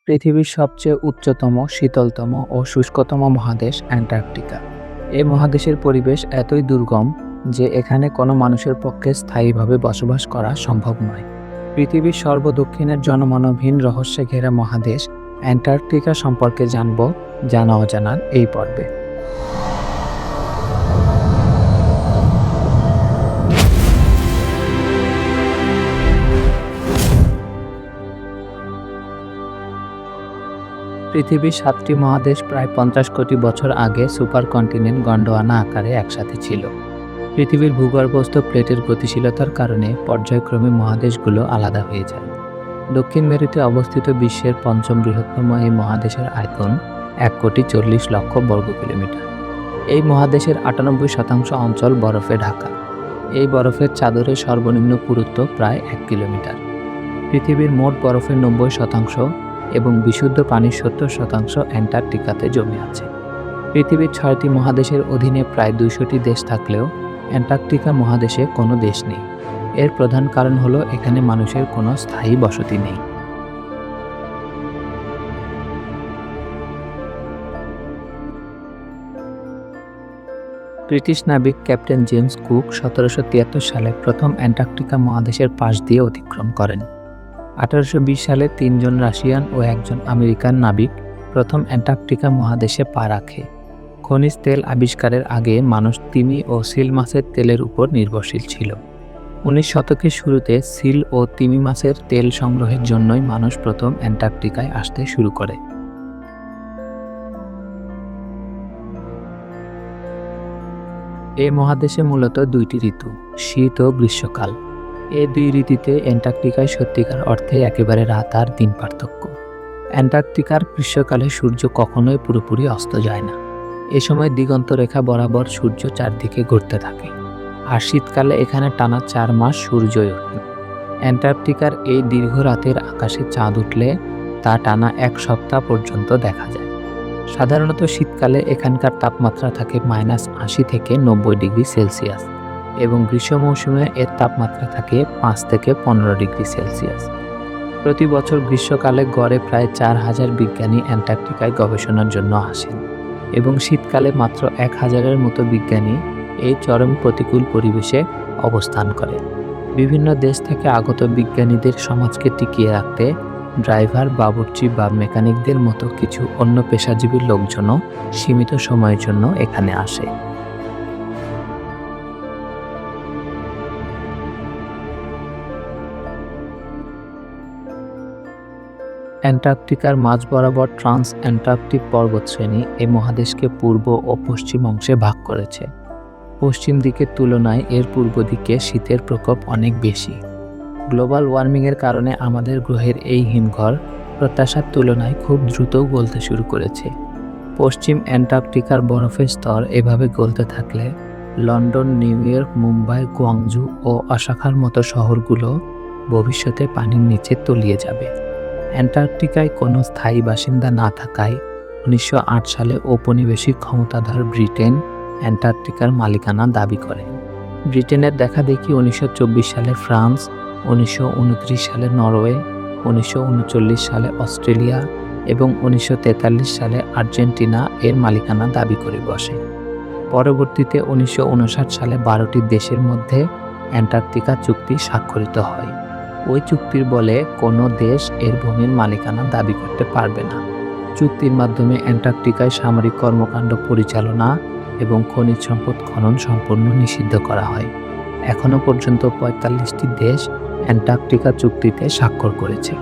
পৃথিবীর সবচেয়ে উচ্চতম, শীতলতম ও শুষ্কতম মহাদেশ অ্যান্টার্কটিকা। এই মহাদেশের পরিবেশ এতই দুর্গম যে এখানে কোনো মানুষের পক্ষে স্থায়ীভাবে বসবাস করা সম্ভব নয়। পৃথিবীর সর্বদক্ষিণের জনমানবহীন রহস্যে ঘেরা মহাদেশ অ্যান্টার্কটিকা সম্পর্কে জানব জানা অজানার এই পর্বে। পৃথিবীর 7টি মহাদেশ প্রায় 50 কোটি বছর আগে সুপার কন্টিনেন্ট গন্ডোয়ানা আকারে একসাথে ছিল। পৃথিবীর ভূগর্ভস্থ প্লেটের গতিশীলতার কারণে পর্যায়ক্রমে মহাদেশগুলো আলাদা হয়ে যায়। দক্ষিণ মেরুতে অবস্থিত বিশ্বের পঞ্চম বৃহত্তম এই মহাদেশের আয়তন 1,40,00,000 বর্গ কিলোমিটার। এই মহাদেশের 98% অঞ্চল বরফে ঢাকা। এই বরফের চাদরের সর্বনিম্ন পুরুত্ব প্রায় 1 কিলোমিটার। পৃথিবীর মোট বরফের 90% এবং বিশুদ্ধ পানির 70% অ্যান্টার্কটিকাতে জমে আছে। পৃথিবীর 6টি মহাদেশের অধীনে প্রায় 200টি দেশ থাকলেও অ্যান্টার্কটিকা মহাদেশে কোনো দেশ নেই। এর প্রধান কারণ হলো এখানে মানুষের কোনো স্থায়ী বসতি নেই। ব্রিটিশ নাবিক ক্যাপ্টেন জেমস কুক 1773 সালে প্রথম অ্যান্টার্কটিকা মহাদেশের পাশ দিয়ে অতিক্রম করেন। 1820 সালে 3 জন রাশিয়ান ও 1 জন আমেরিকান নাবিক প্রথম অ্যান্টার্কটিকা মহাদেশে পা রাখে। খনিজ তেল আবিষ্কারের আগে মানুষ তিমি ও সিল মাছের তেলের উপর নির্ভরশীল ছিল। 19 শতকের শুরুতে সিল ও তিমি মাছের তেল সংগ্রহের জন্যই মানুষ প্রথম অ্যান্টার্কটিকায় আসতে শুরু করে। এই মহাদেশে মূলত 2টি ঋতু, শীত ও গ্রীষ্মকাল। এই 2 ঋতুতে অ্যান্টার্কটিকায় সত্যিকার অর্থে একেবারে রাত আর দিন পার্থক্য। অ্যান্টার্কটিকার গ্রীষ্মকালে সূর্য কখনোই পুরোপুরি অস্ত যায় না। এ সময় দিগন্ত রেখা বরাবর সূর্য চারদিকে ঘুরতে থাকে। আর শীতকালে এখানে টানা 4 মাস সূর্যই ওঠে। অ্যান্টার্কটিকার এই দীর্ঘ রাতের আকাশে চাঁদ উঠলে তা টানা 1 সপ্তাহ পর্যন্ত দেখা যায়। সাধারণত শীতকালে এখানকার তাপমাত্রা থাকে -80 থেকে 90 ডিগ্রি সেলসিয়াস এবং গ্রীষ্ম মৌসুমে এর তাপমাত্রা থাকে 5 থেকে 15 ডিগ্রি সেলসিয়াস। প্রতি বছর গ্রীষ্মকালে গড়ে প্রায় 4000 বিজ্ঞানী অ্যান্টার্কটিকায় গবেষণার জন্য আসেন এবং শীতকালে মাত্র 1000-এর মতো বিজ্ঞানী এই চরম প্রতিকূল পরিবেশে অবস্থান করে। বিভিন্ন দেশ থেকে আগত বিজ্ঞানীদের সমাজকে টিকিয়ে রাখতে ড্রাইভার, বাবুর্চি বা মেকানিকদের মতো কিছু অন্য পেশাজীবী লোকজনও সীমিত সময়ের জন্য এখানে আসে। অ্যান্টার্কটিকার মাঝ বরাবর ট্রান্স অ্যান্টার্কটিক পর্বতশ্রেণী এই মহাদেশকে পূর্ব ও পশ্চিম অংশে ভাগ করেছে। পশ্চিম দিকের তুলনায় এর পূর্ব দিকে শীতের প্রকোপ অনেক বেশি। গ্লোবাল ওয়ার্মিংয়ের কারণে আমাদের গ্রহের এই হিমঘর প্রত্যাশার তুলনায় খুব দ্রুত গলতে শুরু করেছে। পশ্চিম অ্যান্টার্কটিকার বরফের স্তর এভাবে গলতে থাকলে London, New York, Mumbai, Guangzhou ও ওসাকার মতো শহরগুলো ভবিষ্যতে পানির নিচে তলিয়ে যাবে। অ্যান্টার্কটিকায় কোনো স্থায়ী বাসিন্দা না থাকায় 1908 সালে ঔপনিবেশিক ক্ষমতাধর ব্রিটেন অ্যান্টার্কটিকার মালিকানা দাবি করে। ব্রিটেনের দেখাদেখি 1924 সালে ফ্রান্স, 1929 সালে নরওয়ে, 1939 সালে অস্ট্রেলিয়া এবং 1943 সালে আর্জেন্টিনা এর মালিকানা দাবি করে বসে। পরবর্তীতে 1959 সালে 12টি দেশের মধ্যে অ্যান্টার্কটিকা চুক্তি স্বাক্ষরিত হয়। ওই চুক্তির বলে কোনো দেশ এর ভূমির মালিকানা দাবি করতে পারবে না। চুক্তির মাধ্যমে অ্যান্টার্কটিকায় সামরিক কর্মকাণ্ড পরিচালনা এবং খনিজ সম্পদ খনন সম্পূর্ণ নিষিদ্ধ করা হয়। এখনও পর্যন্ত 45টি দেশ অ্যান্টার্কটিকা চুক্তিতে স্বাক্ষর করেছে।